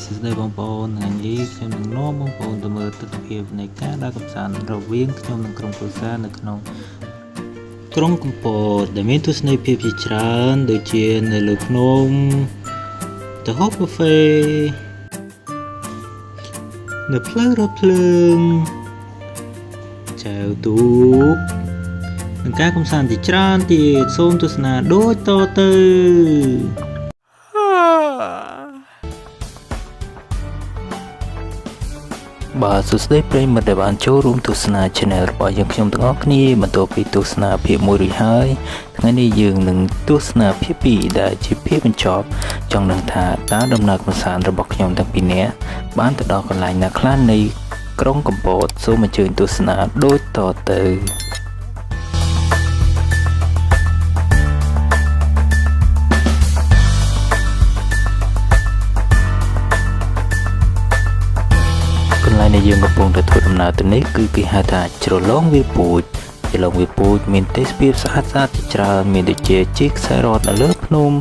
សួស្តីបងប្អូនថ្ងៃនេះខ្ញុំនឹងនាំបងប្អូនទៅមើលទស្សនវិជ្ជានៃការដើរកម្សាន្តរវាងខ្ញុំនិងក្រុមគ្រួសារនៅក្នុងក្រុងកំពតដែលមានទស្សនីយភាពជាច្រើនដូចជានៅលើភ្នំទៅហូបកាហ្វេនៅផ្លូវរថភ្លើងចែវទូកនិងការកម្សាន្តជាច្រើនទៀតសូមទស្សនាដូចតទៅបាទសួស្តីប្រិយមិត្តដែលបានចូលរួមទស្សនា Channel របស់យើងខ្ញុំទាំងអស់គ្នាបន្ទាប់ពីទស្សនាភាគ1រួចហើយថ្ងៃនេះយើងនឹងទស្សនាភាគ2ដែលជាភាគបញ្ចប់ចង់ដឹងថាតើដំណើរកម្សាន្តរបស់ខ្ញុំទាំងពីរនាក់បានទៅដល់កន្លែងណាខ្លះនៃក្រុងកំពតសូមអញ្ជើញទស្សនាដូចតទៅដែលយើងកំពុងទៅធ្វើដំណើរទៅនេះគឺគេហៅថាជ្រលងវាលពូជមានទេសភាពស្អាតជាច្រើនមានដូចជាជិះខ្សែរ៉កនៅលើភ្នំ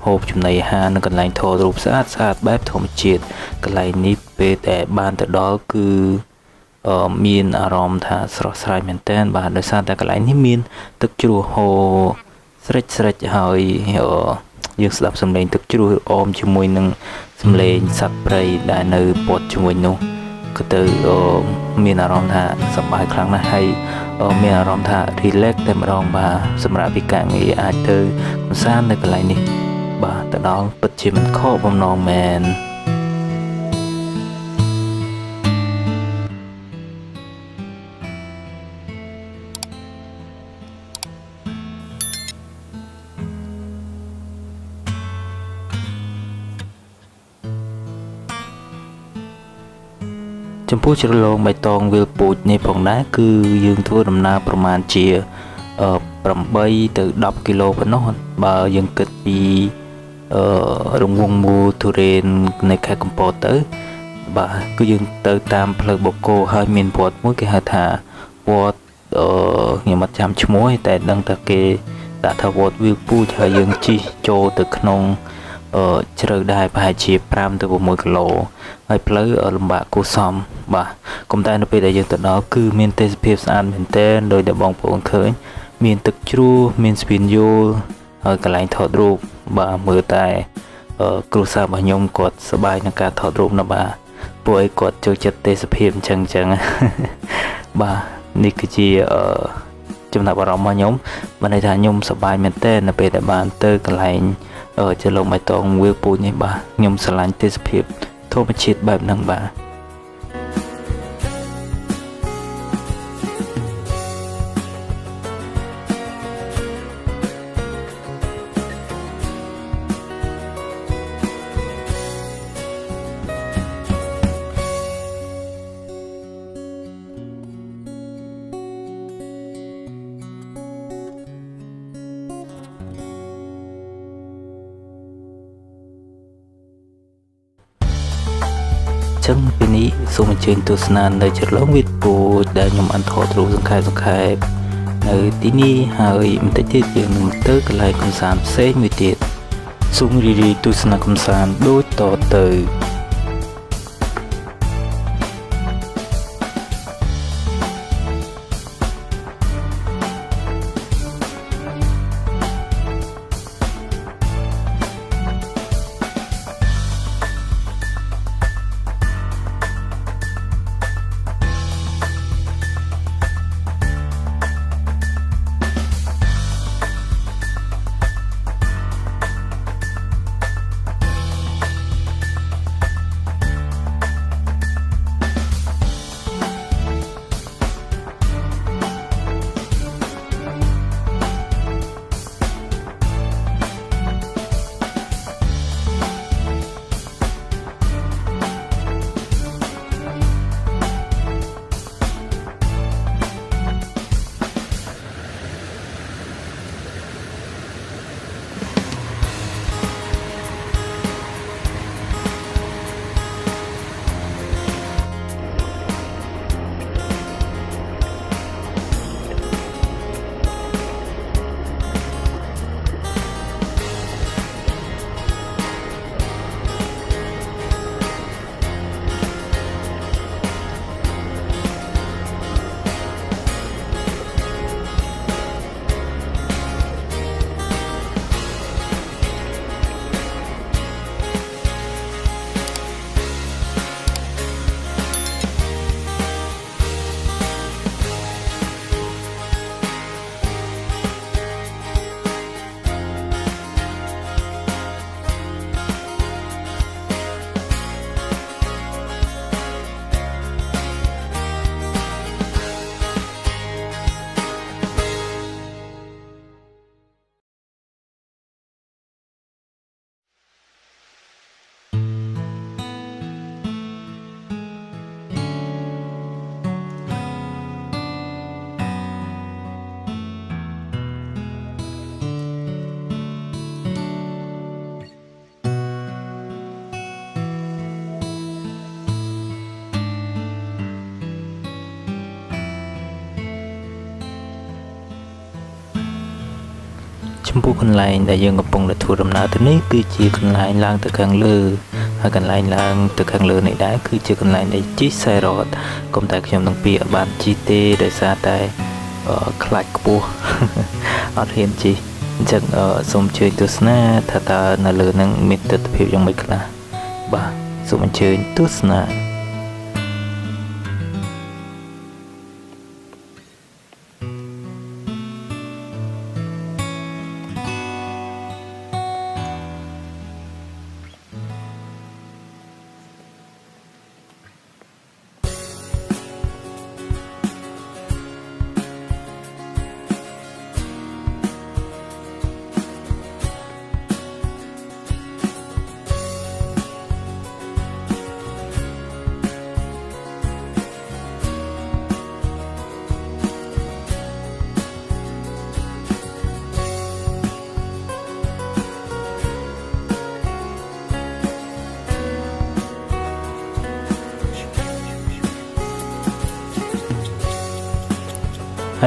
ហូបចំណីអាហារនិងកន្លែងថតរូបស្អាតបែបធម្មជាតិកន្លែងនេះពេលដែលបានទៅដល់គឺមានអារម្មណ៍ថាស្រស់ស្រាយមែនទែនបាទដោយសារតែកន្លែងនេះមានទឹកជ្រោះហូរស្រេចហើយយើងស្ដាប់សំឡេងទឹកជ្រោះអមជាមួយនឹងសំឡេងសត្វព្រៃដែលនៅព័ទ្ធជាមួយនោះក៏ទៅមានអារម្មណ៍ថាសប្បាយខ្លាំងណាស់ហើយមានអារម្មណ៍ថា relax តែម្ដងបាទសម្រាប់ពីការងារអាចទៅកម្សាន្តនៅកន្លែងនេះបាទទៅដល់ពិតជាមិនខកបំណងមែនចំពោះជ្រលងបៃតងវាលពូជនេះផងដែរគឺយើងធ្វើដំណើរប្រមាណជា8ទៅ10គីឡូប៉ុណ្ណោះបើយើងគិតពីរង្វង់មូលទុរេននៃខេត្តកំពតទៅបាទគឺយើងទៅតាមផ្លូវបូកគោហើយមានវត្តមួយគេហៅថាវត្តខ្ញុំអត់ចាំឈ្មោះតែដឹងថាគេដាក់ថាវត្តវាលពូជហើយយើងជិះចូលទៅក្នុងជ្រៅដែរប្រហែលជា5ទៅ6គីឡូហើយផ្លូវលំបាកគួរសមបាទក៏តែនៅពេលដែលយើងទៅដល់គឺមានទេសភាពស្អាតមែនទែនដោយដែលបងប្អូនឃើញមានទឹកជ្រោះមានស្ពានយល់ហើយកន្លែងថតរូបបាទមើលតែគ្រួសាររបស់ខ្ញុំគាត់សប្បាយនឹងការថតរូបណាបាទពួកឯងគាត់ចូលចិត្តទេសភាពអញ្ចឹងបាទនេះគឺជាចំណាប់អារម្មណ៍របស់ខ្ញុំបានន័យថាខ្ញុំសប្បាយមែនទែននៅពេលដែលបានទៅកន្លែងជាលោកបៃតងវាលពូជនេះបាទខ្ញុំស្រឡាញ់ទេសភាពធម្មជាតិបែបហ្នឹងបាទចឹងពេលនេះសូមអញ្ជើញទស្សនានៅជ្រលងវាលពូជដែលខ្ញុំបានថតរូបសង្ខេបនៅទីនេះហើយបន្តិចទៀតយើងនឹងទៅកន្លែងកម្សាន្តផ្សេងមួយទៀតសូមរីករាយទស្សនាកម្សាន្តដូចតទៅ ចំពោះកន្លែងដែលយើងកំពុងតែធ្វើដំណើរទៅនេះគឺជាកន្លែងឡើងទៅខាងលើហើយកន្លែងឡើងទៅខាងលើនេះដែរគឺជាកន្លែងដែលជិះខ្សែរ៉តកុំតែខ្ញុំនឹងពីអត់បានជិះទេដោយសារតែខ្លាចខ្ពស់អត់ហ៊ានជិះអញ្ចឹងសូមជួយទស្សនាថាតើនៅលើនឹងមានទិដ្ឋភាពយ៉ាងម៉េចខ្លះបាទសូមអញ្ជើញទស្សនា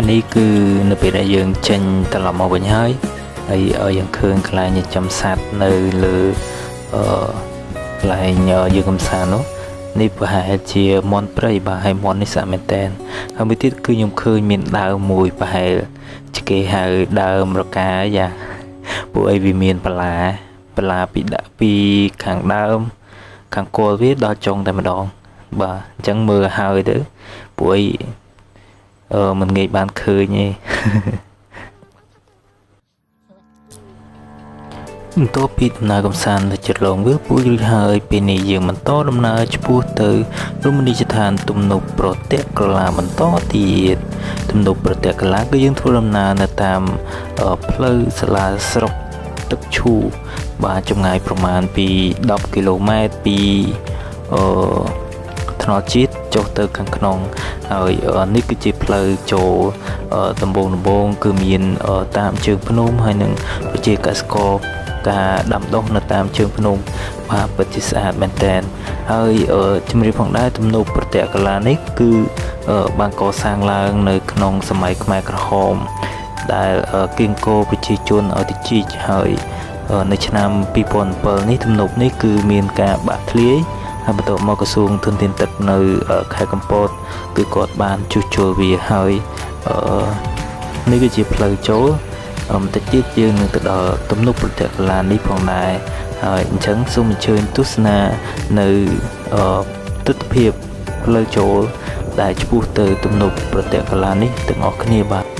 អានេះគឺនៅពេលដែលយើងចេញត្រឡប់មកវិញហើយយើងឃើញកន្លែងចិញ្ចឹមសត្វនៅលើកន្លែងយើងកំសាន្តនោះនេះប្រហែលជាមន់ព្រៃបាទហើយមន់នេះស្អាតមែនតើហើយមួយទៀតគឺខ្ញុំឃើញមានដើមមួយប្រហែលជាគេហៅដើមរកាយ៉ាពួកអីវាមានបន្លាពីដាក់ពីខាងដើមខាងគល់វាដល់ចុងតែម្ដងបាទអញ្ចឹងមើលហើយទៅពួកអីមិនងាយបានឃើញទេបន្ទាប់ពីដំណើរកំសាន្តទៅជិតឡងវាលពូជរួចហើយពេលនេះយើងបន្តដំណើរឆ្ពោះទៅរមណីយដ្ឋានទំនប់ប្រទាក់ក្រឡាបន្តទៀតទំនប់ប្រទាក់ក្រឡាគឺយើងធ្វើដំណើរនៅតាមផ្លូវសាលាស្រុកទឹកឈូបាទចម្ងាយប្រមាណពី10គីឡូម៉ែត្រពីថ្នល់ជាតិចុះទៅខាងក្នុងហើយនេះគឺជាផ្លូវចូលដំបូងគឺមានតាមជើងភ្នំហើយនឹងប្រជាកសិករការដាំដុះនៅតាមជើងភ្នំបាទពិតជាស្អាតមែនតើហើយជំរាបផងដែរទំនប់ប្រទាក់កឡានេះគឺបានកសាងឡើងនៅក្នុងសម័យខ្មែរក្រហមដែលគៀងគរប្រជាជនឲ្យទៅជីកហើយនៅឆ្នាំ2007នេះទំនប់នេះគឺមានការបាក់ធ្លាយហើយបន្ទាប់មកក្រសួងធនធានទឹកនៅខេត្តកំពតគឺគាត់បានជួសជុលវាហើយនេះគឺជាផ្លូវចូលបន្តិចទៀតយើងនឹងទៅដល់ទំនប់ប្រទាក់កឡានេះផងដែរហើយអញ្ចឹងសូមអញ្ជើញទស្សនានៅទិដ្ឋភាពផ្លូវចូលដែលឆ្ពោះទៅទំនប់ប្រទាក់កឡានេះទាំងអស់គ្នាបាទ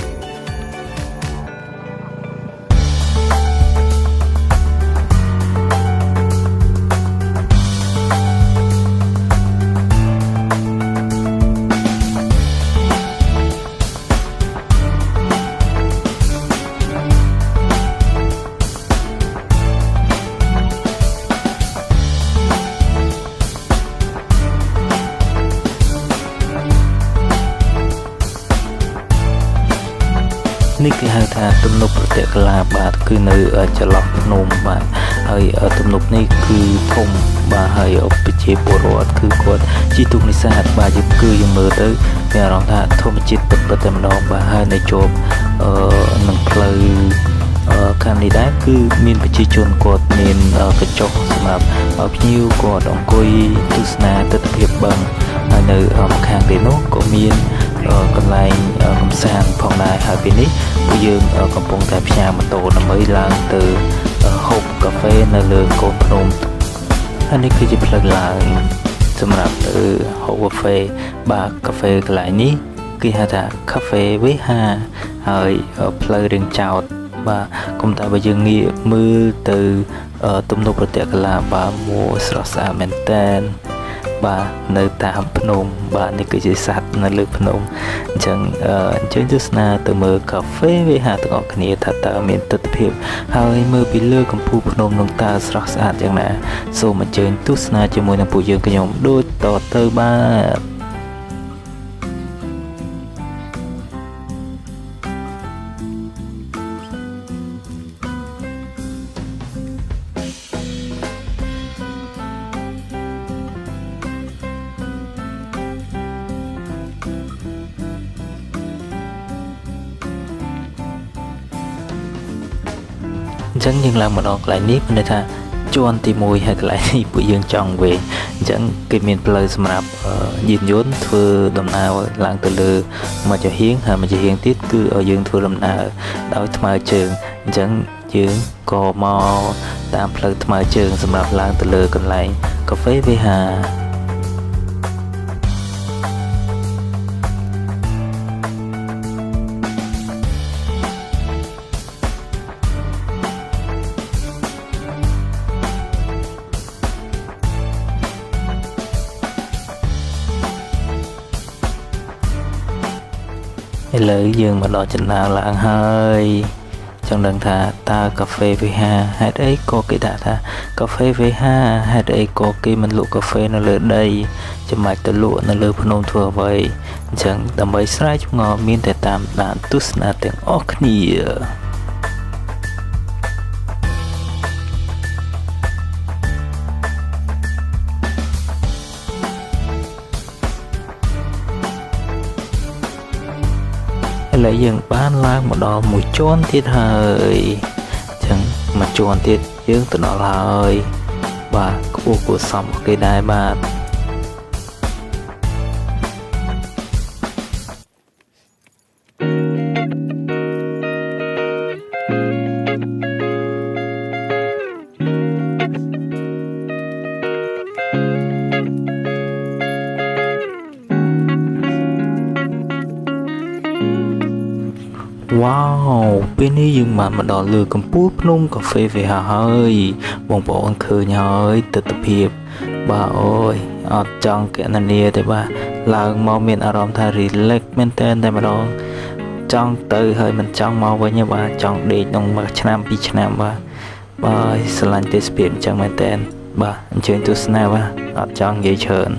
នេះគេហៅថាទំនប់ប្រទាក់កឡាបាទគឺនៅចន្លោះភ្នំបាទហើយទំនប់នេះគឺធំបាទហើយប្រជាពលរដ្ឋគឺគាត់ជិះទូកនេសាទបាទយើងមើលទៅមានអារម្មណ៍ថាធម្មជាតិពិតៗតែម្ដងបាទហើយនៅជាប់នឹងផ្លូវខាងនេះដែរគឺមានប្រជាជនគាត់មានកញ្ចក់សម្រាប់ភ្ញៀវគាត់អង្គុយទស្សនាទិដ្ឋភាពបឹងហើយនៅខាងទៀតនោះក៏មានកន្លែងកំសាន្តផងដែរហើយពេលនេះពួកយើងកំពុងតែផ្ញើម៉ូតូដើម្បីឡើងទៅហូបកាហ្វេនៅលើកូនភ្នំហើយនេះគឺជាផ្លូវឡើងសម្រាប់ទៅហូបកាហ្វេបាទកាហ្វេកន្លែងនេះគេហៅថាកាហ្វេវេហាហើយផ្លូវរៀងចោតបាទគុំតែបើយើងងាកមើលទៅទំនប់ប្រទាក់កឡាបាទមួស្រស់ស្អាតមែនតែនបាទនៅតាមភ្នំបាទនេះគឺជាសត្វនៅលើភ្នំអញ្ចឹងអញ្ជើញទស្សនាទៅមើលកាហ្វេវេហាទាំងអស់គ្នាថាតើមានទិដ្ឋភាពហើយមើលពីលើកំពូលភ្នំនឹងតើស្រស់ស្អាតយ៉ាងណាសូមអញ្ជើញទស្សនាជាមួយនឹងពួកយើងខ្ញុំដូចតទៅបាទ chẳng nhưng là một đoạn lại nếp này ta chuan thì mùi hay lại thì bụi dương trong về chẳng cái miền plei sầm rạp diên dốn thưa đầm nào làng từ lư mà cho hiến hay mà cho hiến tiết cứ ở dương thưa đầm nào đôi tham trường chẳng dương cò mò tam plei tham trường sầm rạp làng từ lư còn lại cà phê với hà lời dương mà đòi chừng nào là ăn hơi trong đằng thà ta cà phê với ha hai đấy có cái đã thà cà phê với ha hai đấy có cái mình lụa cà phê nó lừa đây cho mạch từ lụa nó lừa phun thừa vậy chẳng tầm bấy sai chúng ngò miên thể tạm đạn tút na tiếng óc nìa lấy dừng bán lang một đò mùi trốn thiết hơi chẳng mà trốn thiết dương từ đó là ơi và của sắm cái đài bà wow bênนี้ยังมาดอลือกำปูนุ่มกาแฟvề hà hơi bong bóng khơi nhói tự tập hiệp bà ơi ở trong cái này nè thì bà là mau miền Aram thay relax maintain tại mà đó trong từ hơi mình trong mau với nhau bà trong để nông mà năm pi năm bà slang test spirit trong maintain bà chơi tu snap bà ở trong dễ chờn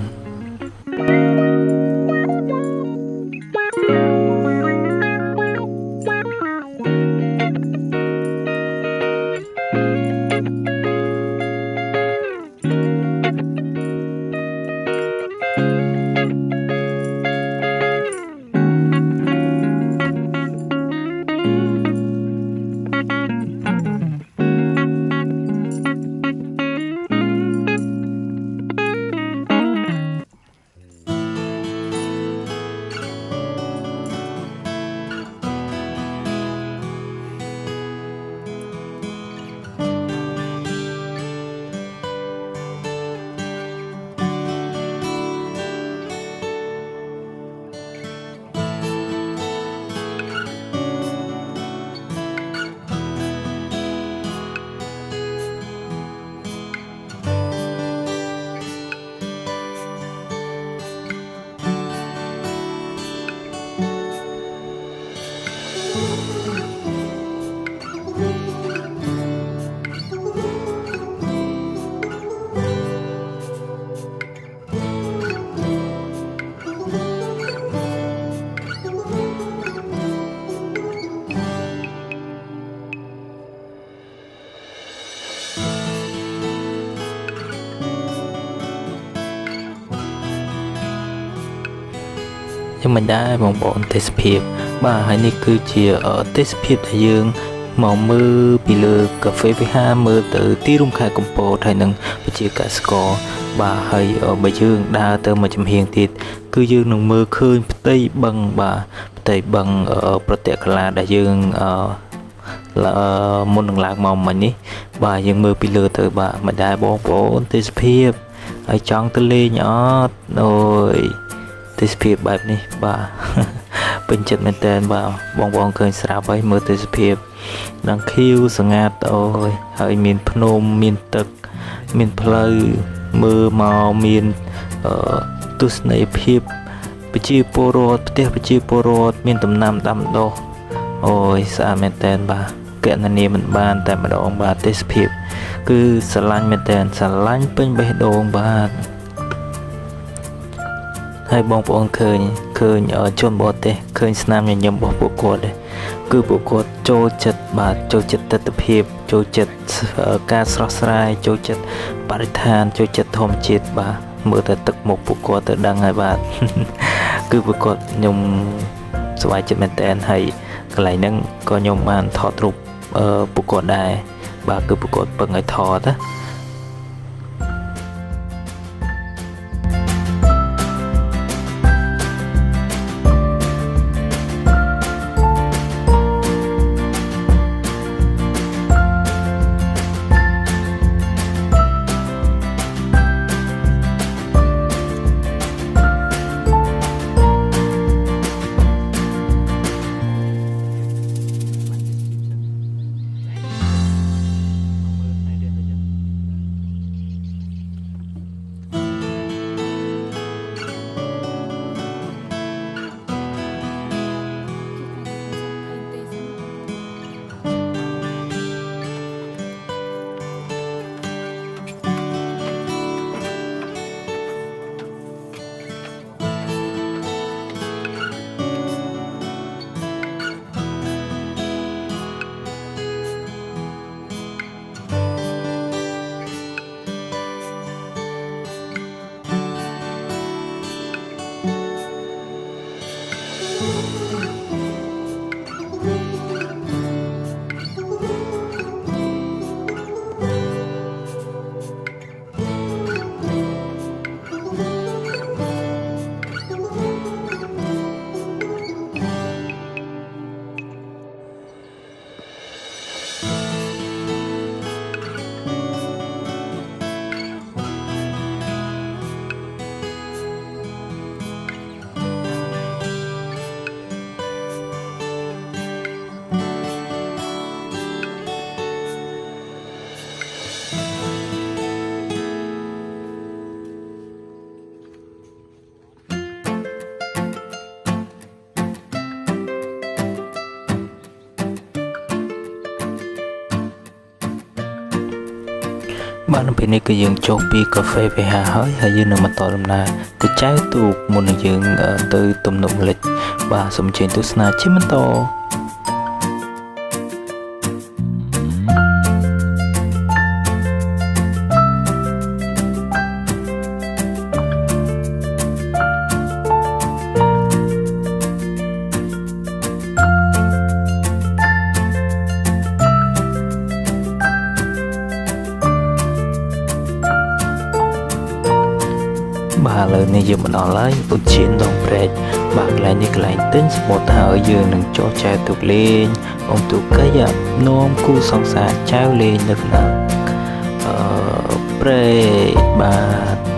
nhưng mình đã bong bóng test phiệp bà hãy đi cư chia ở test phiệp đại dương màu mưa bị lừa cà phê với ha mưa từ tí rung khai compo thay nâng và chia cả score bà hãy ở bãi dương đa tơ mà chấm hiền thịt cư dương nông mưa khơi tây bằng bà tây bằng ở protect là đại dương là môn nông lạc màu mình ý bà dương mưa bị lừa từ bà mà đã bong bóng test phiệp ở trong tư lê nhỏ rồi test phiệp bài này bà bên chân bên tên bà bong bóng khơi sạp với mưa test phiệp đang khiêu sờ ngạt ôi hơi miền Phnom miền Tực miền Plei mưa màu miền tu này phiệp bị chi porot tiếc bị chi porot miền tầm nam đầm đô ôi sao bên tên bà kệ anh em mình ban tại mà đó bà test phiệp cứ sờ lanh bên tên sờ lanh bên bể đồ bà hai bong bóng khơi ở chôn bò tê khơi nam nhà nhầm bỏ bộ cột đấy cứ bộ cột trôi chật bà trôi chật tập hiệp trôi chật ca srai trôi chật parithan trôi chật thom chít bà mưa từ tực một bộ cột từ đằng hai bà cứ bộ cột nhung xoay chật bên tên hay cái này nâng có nhung bàn thọ trục bộ cột đài បាទគឺប្រកួតពឹងឲ្យថតណាបាននៅពេលនេះគឺយើងចុះពីកាហ្វេវេហាហើយយើងនឹងបន្តដំណើរទៅចែវទូកមុននឹងយើងទៅទំនប់ម្លេចបាទសូមអញ្ជើញទស្សនាជាបន្តបាទឥឡូវនេះយើងមកដល់ហើយឧទ្យានដងព្រែកបាទកន្លែងនេះកន្លែងទិញសមុទ្រហើយយើងនឹងចុះចែវទូកលេងអង្គទូកីនាំគូសង្សារចែវលេងនៅក្នុងព្រែកបាទ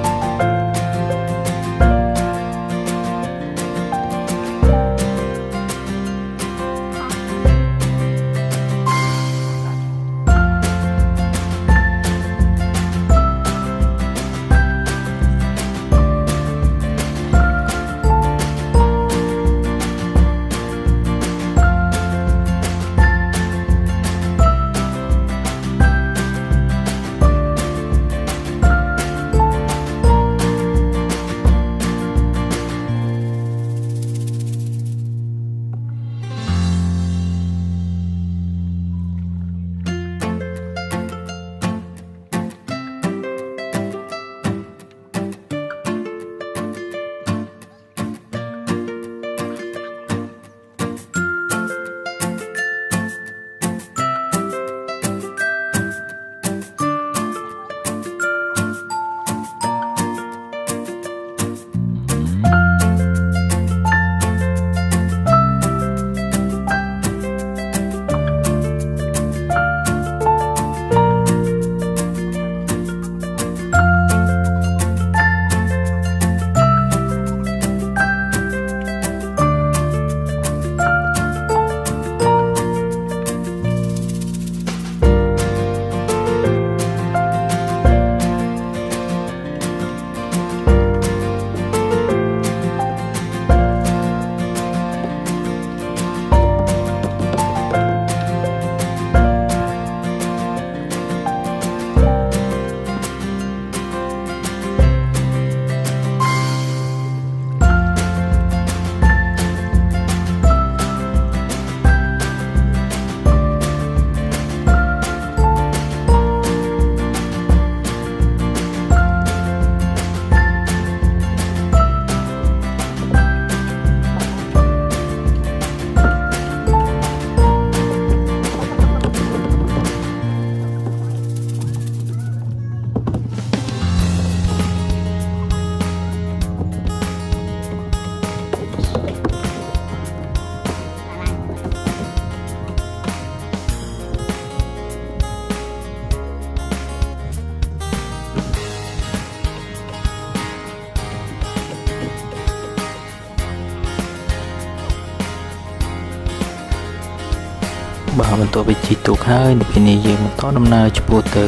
បាទបន្ទាប់ពីជីទូកហើយនៅពេលនេះយើងបន្តដំណើរឆ្ពោះទៅ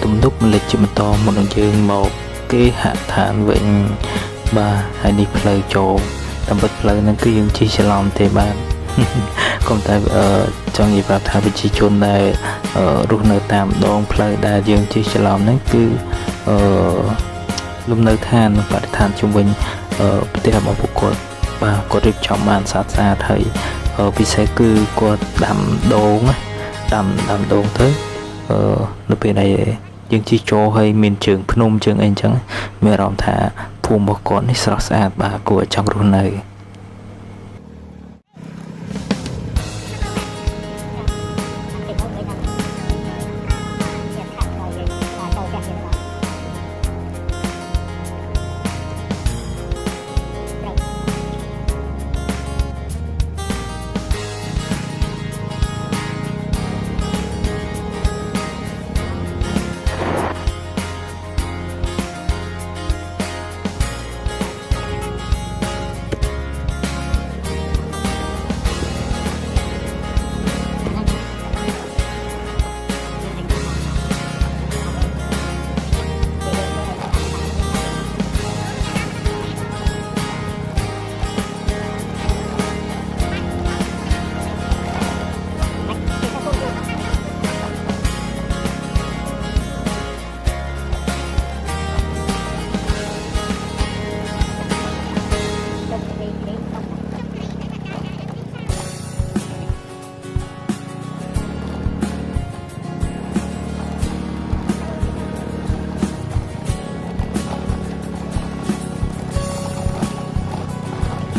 ទំនប់ម្លេចជាបន្តមុននឹងយើងមកគេហដ្ឋានវិញបាទហើយនេះផ្លូវចូលតាមពិតផ្លូវហ្នឹងគឺយើងជិះច្រឡំទេបាទកុំតែចង់និយាយប្រាប់ថាប្រជាជនដែលរស់នៅតាមដងផ្លូវដែលយើងជិះច្រឡំហ្នឹងគឺលំនៅឋានបរិស្ថានជុំវិញផ្ទះរបស់ពួកគាត់បាទគាត់រៀបចំបានស្អាតហើយពិសេសគឺគាត់ដាំដូងដាំដូងទៅនៅពេលដែលយើងជិះចូលហើយមានជើងភ្នំជើងអីអញ្ចឹងមានអារម្មណ៍ថាភូមិរបស់គាត់នេះស្រស់ស្អាតបាទគួរឲ្យចង់រស់នៅ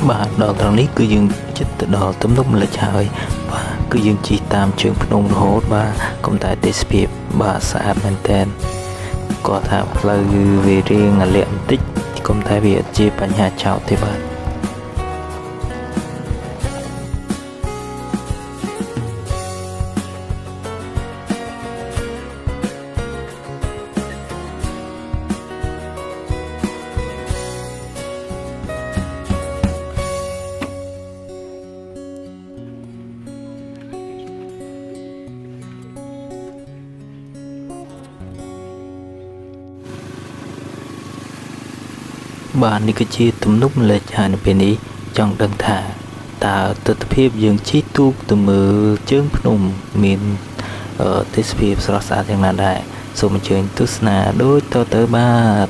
បាទដល់ត្រង់នេះគឺយើងចិត្តទៅដល់ទំនប់ម្លេចហើយបាទគឺយើងជិះតាមជើងភ្នំរហូតបាទកុំតែទេសភាពបាទស្អាតមែនតើគាត់ថាផ្លូវវារៀងអាលាក់បន្តិចកុំតែវាជាបញ្ហាចោតទេបាទបាទនេះគឺជាទំនប់ម្លេចហើយនៅពេលនេះចង់ដឹងថាតើទស្សនវិជ្ជាយើងជិះទូកទៅមើលជើងភ្នំមានទេសភាពស្រស់ស្អាតយ៉ាងណាដែរសូមអញ្ជើញទស្សនាដូចតទៅបាទ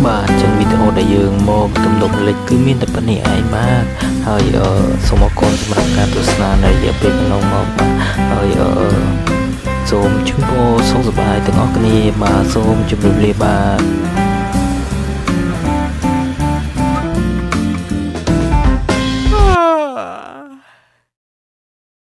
បាទអញ្ចឹងវីដេអូដែលយើងមកទំនុកលេខគឺមានតែប៉ុណ្្នេះឯងបាទហើយសូមអរគុណសម្រាប់ការទស្សនានៅរយៈពេលកន្លងមកបាទហើយសូមជូនពរសុខសប្បាយទាំងអស់គ្នាបាទសូមជម្រាបលាបាទ